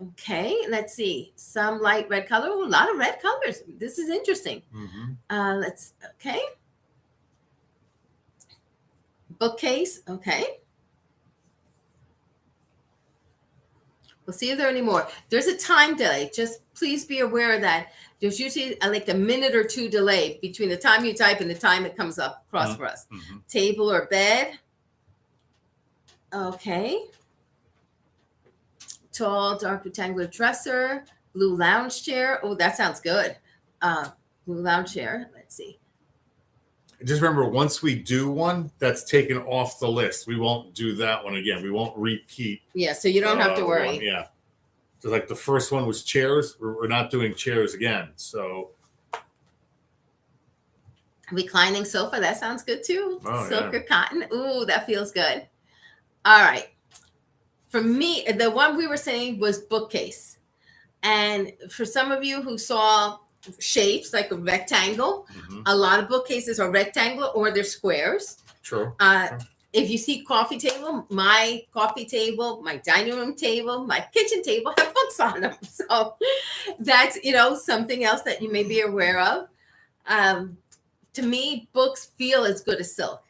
okay. Let's see, some light red color. Ooh, a lot of red colors. This is interesting. Okay. Bookcase, okay. We'll see if there are any more. There's a time delay. Just please be aware of that. There's usually like a minute or two delay between the time you type and the time it comes up across for us. Table or bed. Okay. Tall, dark rectangular dresser. Blue lounge chair. Oh, that sounds good. Blue lounge chair. Let's see. Just remember, once we do one, that's taken off the list. We won't do that one again. We won't repeat. Yeah, so you don't have to worry. One. Yeah. So like the first one was chairs. We're not doing chairs again. So reclining sofa, that sounds good too. Silk or cotton. Ooh, that feels good. All right. For me, the one we were saying was bookcase. And for some of you who saw shapes like a rectangle, a lot of bookcases are rectangular or they're squares. True. If you see coffee table, my coffee table, my dining room table, my kitchen table have books on them. So that's, something else that you may be aware of. To me, books feel as good as silk.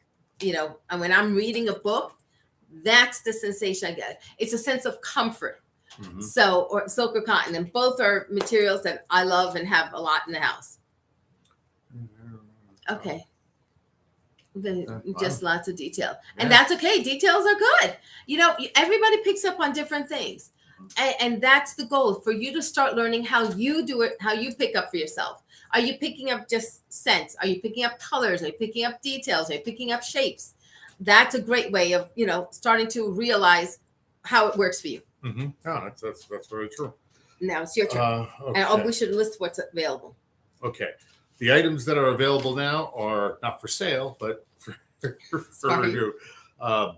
And when I'm reading a book, that's the sensation I get. It's a sense of comfort. So, or silk or cotton, and both are materials that I love and have a lot in the house. Okay. Just lots of detail. And that's okay. Details are good. Everybody picks up on different things. And that's the goal, for you to start learning how you do it, how you pick up for yourself. Are you picking up just scents? Are you picking up colors? Are you picking up details? Are you picking up shapes? That's a great way of, starting to realize how it works for you. Oh, that's very true. Now it's your turn. Okay. And we should list what's available. Okay. The items that are available now are not for sale, but for review.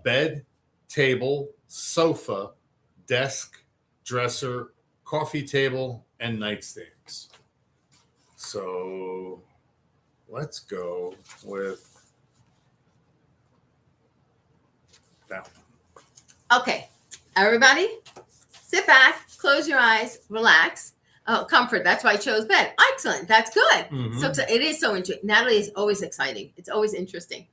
Bed, table, sofa, desk, dresser, coffee table, and nightstands. So let's go with that one. Okay. Everybody, sit back, close your eyes, relax. Oh, comfort. That's why I chose bed. Excellent. That's good. So it is so interesting. Natalie is always exciting. It's always interesting.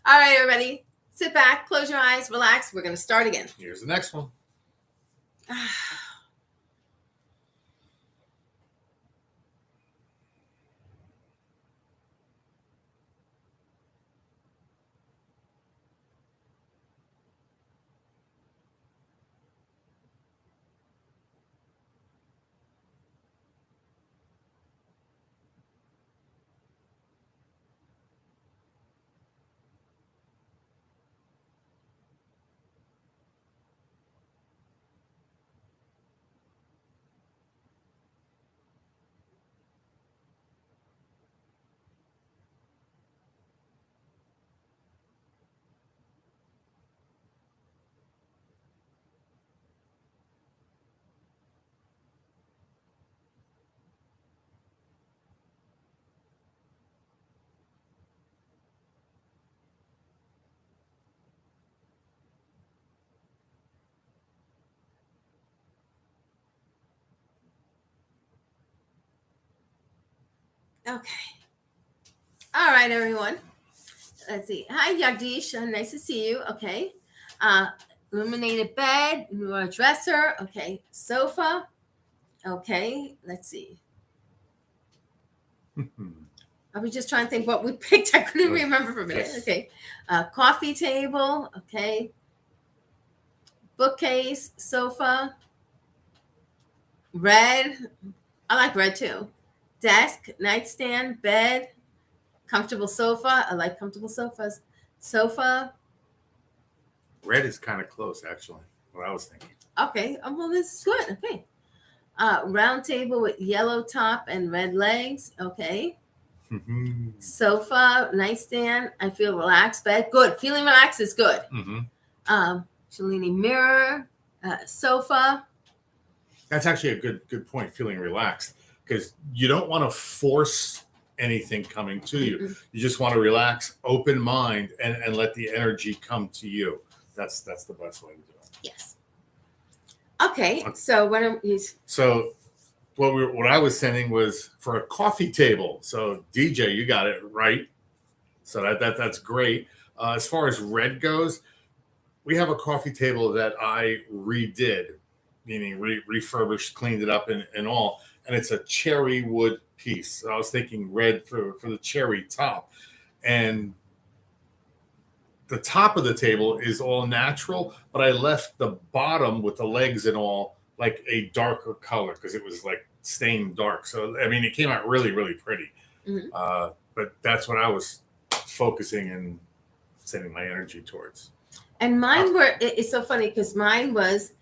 All right, everybody, sit back, close your eyes, relax. We're going to start again. Here's the next one. Okay. All right, everyone. Let's see. Hi, Yagdish. Nice to see you. Okay. Illuminated bed, dresser. Okay. Sofa. Okay. Let's see. I was just trying to think what we picked. I couldn't remember for a minute. Okay. Coffee table. Okay. Bookcase, sofa. Red. I like red too. Desk, nightstand, bed, comfortable sofa. I like comfortable sofas. Sofa. Red is kind of close, actually. What I was thinking. Okay. Well, this is good. Okay. Round table with yellow top and red legs. Okay. Sofa, nightstand. I feel relaxed. Bed. Good. Feeling relaxed is good. Cellini mirror. Sofa. That's actually a good point. Feeling relaxed, because you don't want to force anything coming to you. You just want to relax, open mind, and let the energy come to you. That's the best way to do it. Yes. Okay. So what I was sending was for a coffee table. So DJ, you got it right. So that's great. As far as red goes, we have a coffee table that I redid, meaning refurbished, cleaned it up and all. And it's a cherry wood piece. So I was thinking red for the cherry top. And the top of the table is all natural, but I left the bottom with the legs and all like a darker color because it was like stained dark. So, I mean, it came out really, really pretty. But that's what I was focusing and sending my energy towards. And mine it's so funny because mine was,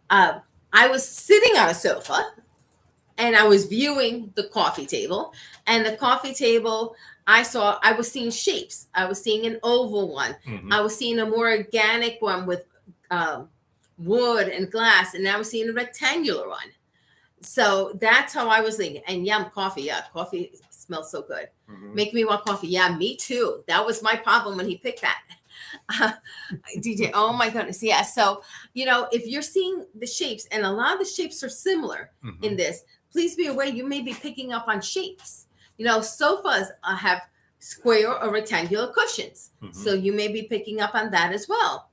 I was sitting on a sofa and I was viewing the coffee table, and the coffee table, I was seeing shapes. I was seeing an oval one. I was seeing a more organic one with wood and glass, and I was seeing a rectangular one. So that's how I was thinking. And yum, coffee. Yeah, coffee smells so good. Make me want coffee. Yeah, me too. That was my problem when he picked that. DJ, oh my goodness. Yeah. So, if you're seeing the shapes, and a lot of the shapes are similar in this, please be aware you may be picking up on shapes. Sofas have square or rectangular cushions. So you may be picking up on that as well.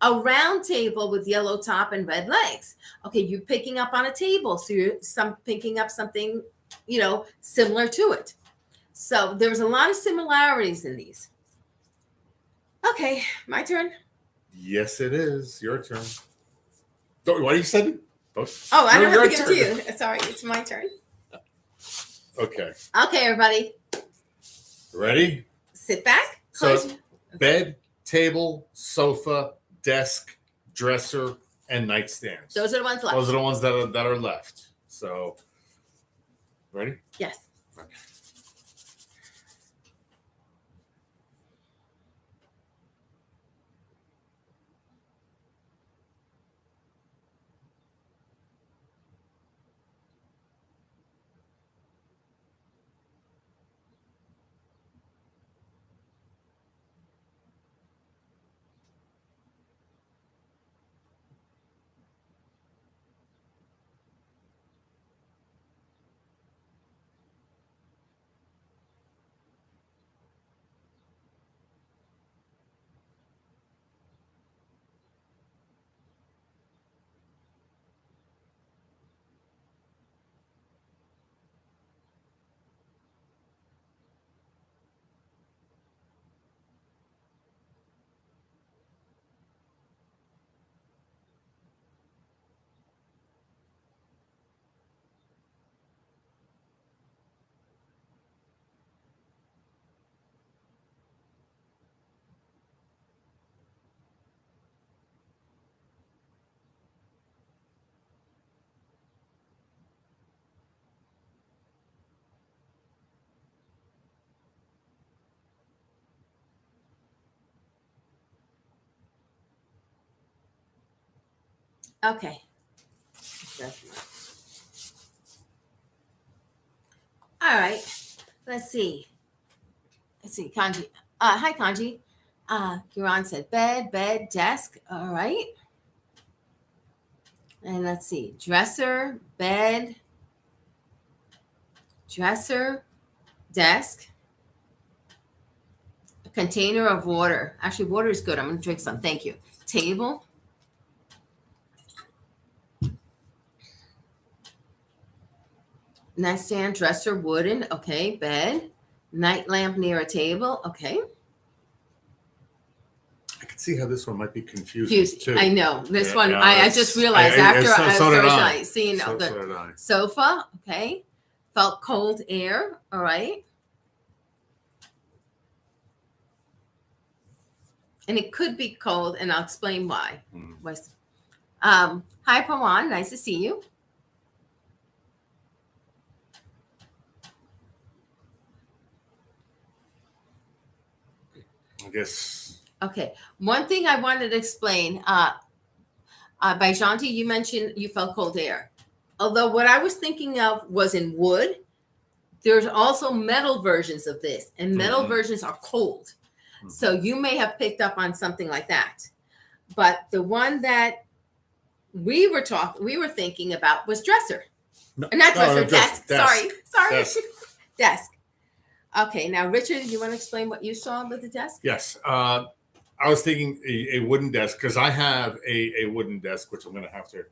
A round table with yellow top and red legs. Okay, you're picking up on a table. So you're picking up something, similar to it. So there's a lot of similarities in these. Okay, my turn. Yes, it is. Your turn. What you said? Oh, I don't have to give it to you. Sorry, it's my turn. Okay. Okay, everybody. Ready? Sit back. So, bed, table, sofa, desk, dresser, and nightstands. Those are the ones left. Those are the ones that are left. So, ready? Yes. Okay. Okay. All right. Let's see, Kanji. Hi, Kanji. Kiran said bed, desk. All right. And let's see, dresser, bed, dresser, desk, a container of water. Actually, water is good. I'm going to drink some. Thank you. Table. Nightstand, dresser, wooden. Okay. Bed. Night lamp near a table. Okay. I can see how this one might be confusing too. I know this one. I just realized after I started seeing the sofa. Okay, felt cold air. All right, and it could be cold, and I'll explain why. Hi, Pawan. Nice to see you. I guess. Okay. One thing I wanted to explain, by Shanti, you mentioned you felt cold air. Although what I was thinking of was in wood, there's also metal versions of this, and metal versions are cold. So you may have picked up on something like that. But the one that we were thinking about was dresser. Not dresser, desk. Sorry. Desk. Okay, now Richard, you want to explain what you saw with the desk? Yes. I was thinking a wooden desk because I have a wooden desk, which I'm going to have to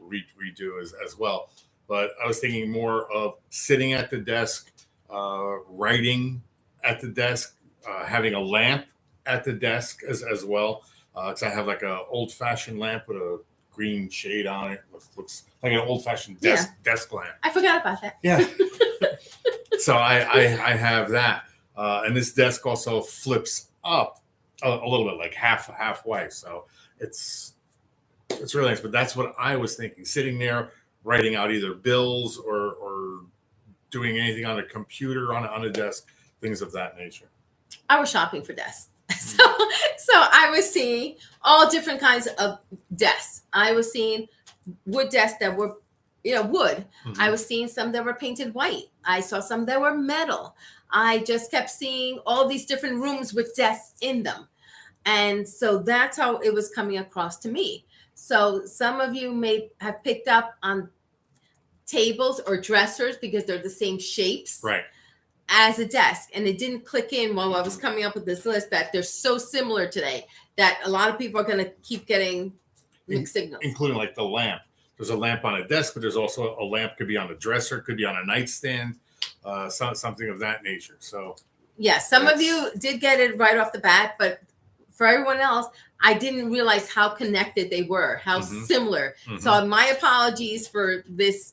redo as well. But I was thinking more of sitting at the desk, writing at the desk, having a lamp at the desk as well. Because I have like an old-fashioned lamp with a green shade on it. Looks like an old-fashioned desk lamp. I forgot about that. Yeah. So I have that. And this desk also flips up a little bit, like halfway. So it's really nice. But that's what I was thinking, sitting there, writing out either bills or doing anything on a computer, on a desk, things of that nature. I was shopping for desks. So I was seeing all different kinds of desks. I was seeing wood desks that were, wood. I was seeing some that were painted white. I saw some that were metal. I just kept seeing all these different rooms with desks in them. And so that's how it was coming across to me. So some of you may have picked up on tables or dressers because they're the same shapes. Right. As a desk, and it didn't click in while I was coming up with this list that they're so similar today that a lot of people are going to keep getting mixed signals, including like the lamp. There's a lamp on a desk, but there's also a lamp could be on a dresser, could be on a nightstand, something of that nature. So yeah, some of you did get it right off the bat, but for everyone else, I didn't realize how connected they were, how similar. So my apologies for this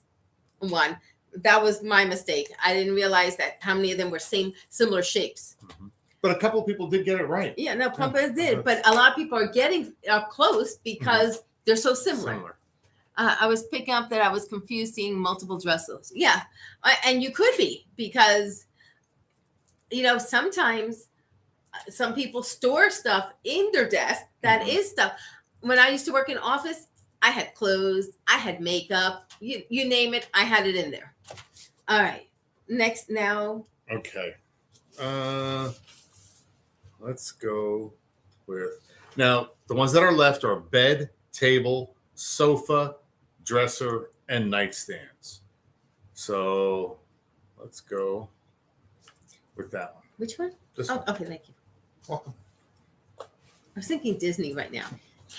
one. That was my mistake. I didn't realize that how many of them were similar shapes. But a couple of people did get it right. Yeah, no, people did. But a lot of people are getting close because they're so similar. I was picking up that I was confused seeing multiple dressers. Yeah, and you could be because, sometimes some people store stuff in their desk that is stuff. When I used to work in office, I had clothes, I had makeup, you name it, I had it in there. All right. Next now. Okay. Let's go with now the ones that are left are bed, table, sofa, dresser, and nightstands. So let's go with that one. Which one? This one. Okay, thank you. Welcome. I was thinking Disney right now.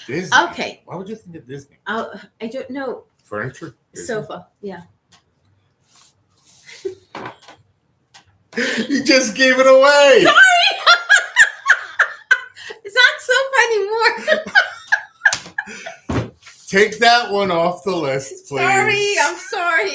Disney. Okay. Why would you think of Disney? I don't know. Furniture? Disney? Sofa. Yeah. You just gave it away. Sorry. It's not sofa anymore. Take that one off the list, please. I'm sorry.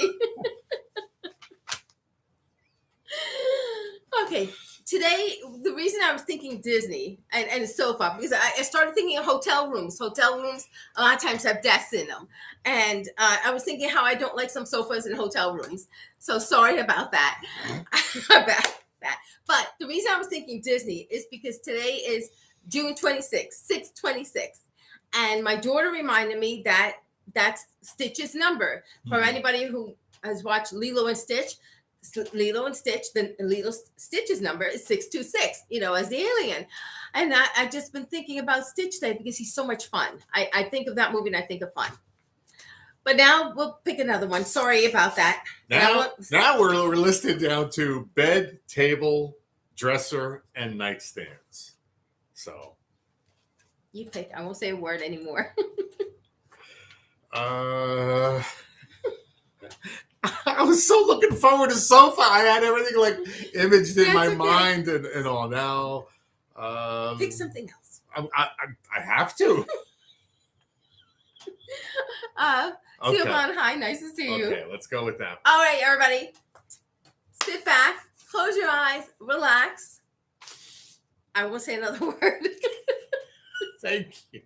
Okay. Today, the reason I was thinking Disney and sofa, because I started thinking of hotel rooms. Hotel rooms, a lot of times have desks in them. And I was thinking how I don't like some sofas in hotel rooms. So sorry about that. But the reason I was thinking Disney is because today is June 26th, 6/26. And my daughter reminded me that that's Stitch's number. For anybody who has watched Lilo and Stitch, the Lilo Stitch's number is 626, as the alien. And I've just been thinking about Stitch today because he's so much fun. I think of that movie and I think of fun. But now we'll pick another one. Sorry about that. Now we're listed down to bed, table, dresser, and nightstands. So you pick. I won't say a word anymore. I was so looking forward to sofa. I had everything like imaged in my mind and all. Now, pick something else. I have to. Siobhan, hi, nice to see you. Okay, let's go with that. All right, everybody. Sit back, close your eyes, relax. I won't say another word. Thank you.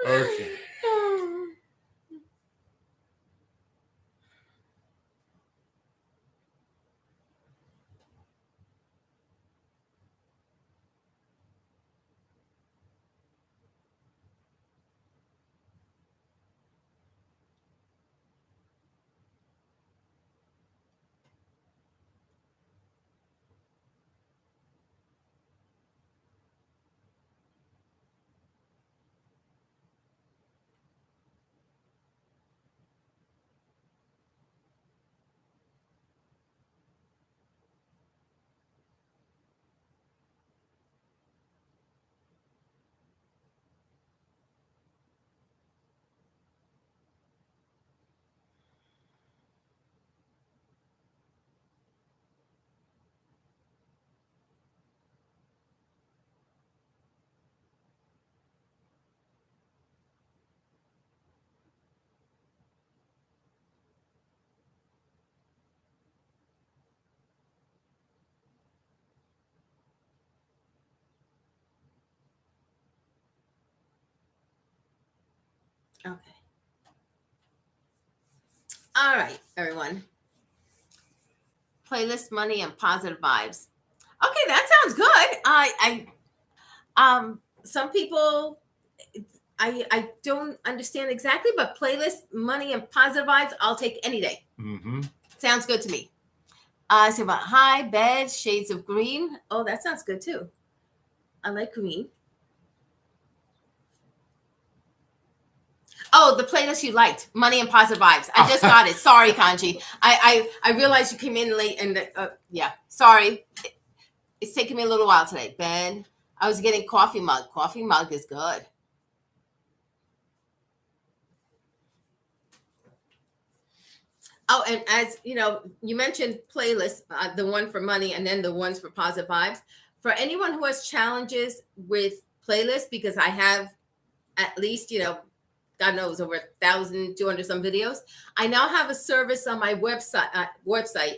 Okay. Okay. All right, everyone. Playlist, money, and positive vibes. Okay, that sounds good. Some people, I don't understand exactly, but playlist, money, and positive vibes, I'll take any day. Mm-hmm. Sounds good to me. So about hi, bed, shades of green. Oh, that sounds good too. I like green. Oh, the playlist you liked, money and positive vibes. I just got it. Sorry, Kanji. I realized you came in late, and yeah, sorry. It's taking me a little while today. Ben, I was getting coffee mug. Coffee mug is good. Oh, and as you know, you mentioned playlists, the one for money and then the ones for positive vibes. For anyone who has challenges with playlists, because I have at least, God knows, over 1,200 some videos. I now have a service on my website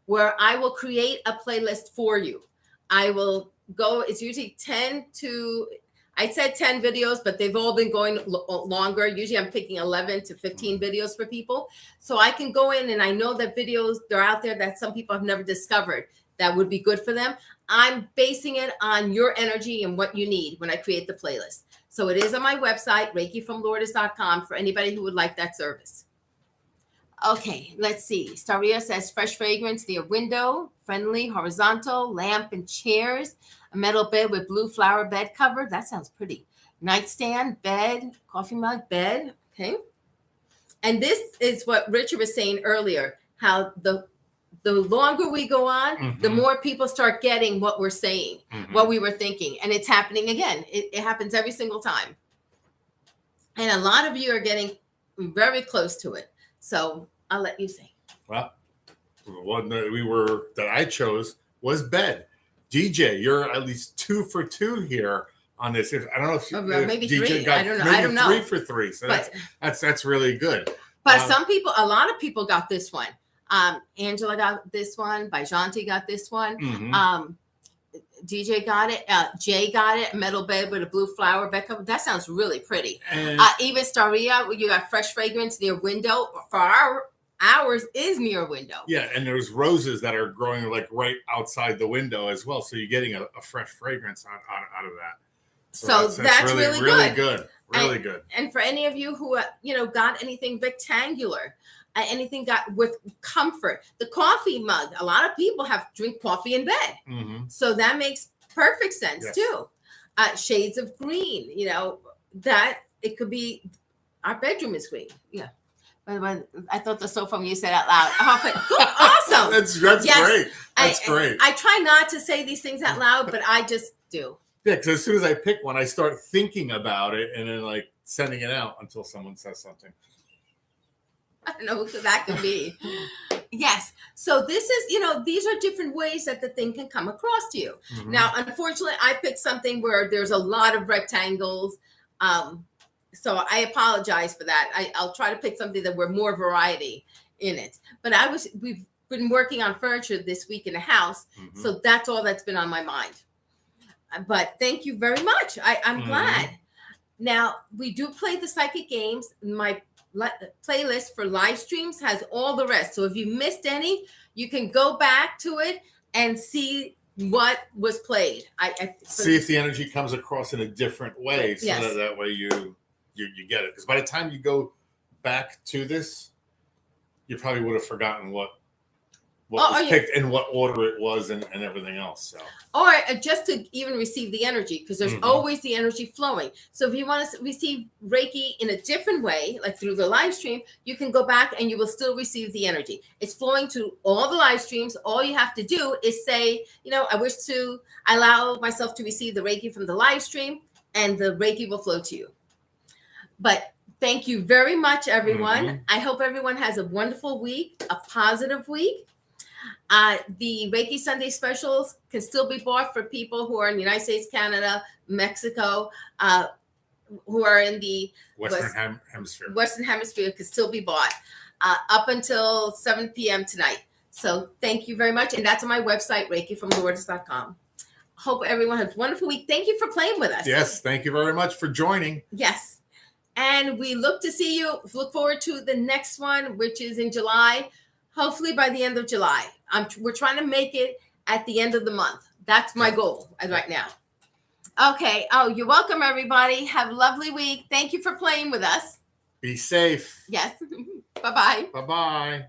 where I will create a playlist for you. I will go, it's usually 10 videos, but they've all been going longer. Usually I'm picking 11 to 15 videos for people. So I can go in and I know that videos, they're out there that some people have never discovered that would be good for them. I'm basing it on your energy and what you need when I create the playlist. So it is on my website, ReikiFromLourdes.com, for anybody who would like that service. Okay, let's see. Staria says fresh fragrance near window, friendly, horizontal, lamp and chairs, a metal bed with blue flower bed cover. That sounds pretty. Nightstand, bed, coffee mug, bed. Okay. And this is what Richard was saying earlier, how the longer we go on, the more people start getting what we're saying, what we were thinking. And it's happening again. It happens every single time. And a lot of you are getting very close to it. So I'll let you say. Well, the one that I chose was bed. DJ, you're at least 2 for 2 here on this. I don't know if maybe DJ 3. got I don't know. 3 for 3. So that's really good. But a lot of people got this one. Angela got this one. Baijanti got this one. DJ got it. Jay got it. Metal bed with a blue flower bed cover. That sounds really pretty. Even Staria, you got fresh fragrance near window. For ours is near window. Yeah, and there's roses that are growing like right outside the window as well. So you're getting a fresh fragrance out of that. So that's really good. Really good. And for any of you who got anything rectangular, anything got with comfort, the coffee mug. A lot of people drink coffee in bed, so that makes perfect sense too. Shades of green, that it could be. Our bedroom is green. Yeah. But I thought the sofa when you said out loud. Awesome. That's great. That's great. I try not to say these things out loud, but I just do. Yeah, because as soon as I pick one, I start thinking about it and then like sending it out until someone says something. I don't know who that could be. Yes. So this is, these are different ways that the thing can come across to you. Mm-hmm. Now, unfortunately, I picked something where there's a lot of rectangles. So I apologize for that. I'll try to pick something that were more variety in it. But we've been working on furniture this week in the house. Mm-hmm. So that's all that's been on my mind. But thank you very much. I'm glad. Now, we do play the psychic games. My playlist for live streams has all the rest. So if you missed any, you can go back to it and see what was played. See if the energy comes across in a different way, so that way you get it. Because by the time you go back to this, you probably would have forgotten what was picked and what order it was and everything else. So, or just to even receive the energy, because there's always the energy flowing. So if you want to receive Reiki in a different way, like through the live stream, you can go back and you will still receive the energy. It's flowing to all the live streams. All you have to do is say, I wish to allow myself to receive the Reiki from the live stream, and the Reiki will flow to you. But thank you very much, everyone. I hope everyone has a wonderful week, a positive week. The Reiki Sunday specials can still be bought for people who are in the United States, Canada, Mexico, who are in the Western Hemisphere. Western Hemisphere can still be bought up until 7 p.m. tonight. So thank you very much. And that's on my website, ReikiFromLourdes.com. Hope everyone has a wonderful week. Thank you for playing with us. Yes, thank you very much for joining. Yes. And we look forward to the next one, which is in July. Hopefully by the end of July. We're trying to make it at the end of the month. That's my goal right now. Okay. Oh, you're welcome, everybody. Have a lovely week. Thank you for playing with us. Be safe. Yes. Bye-bye. Bye-bye.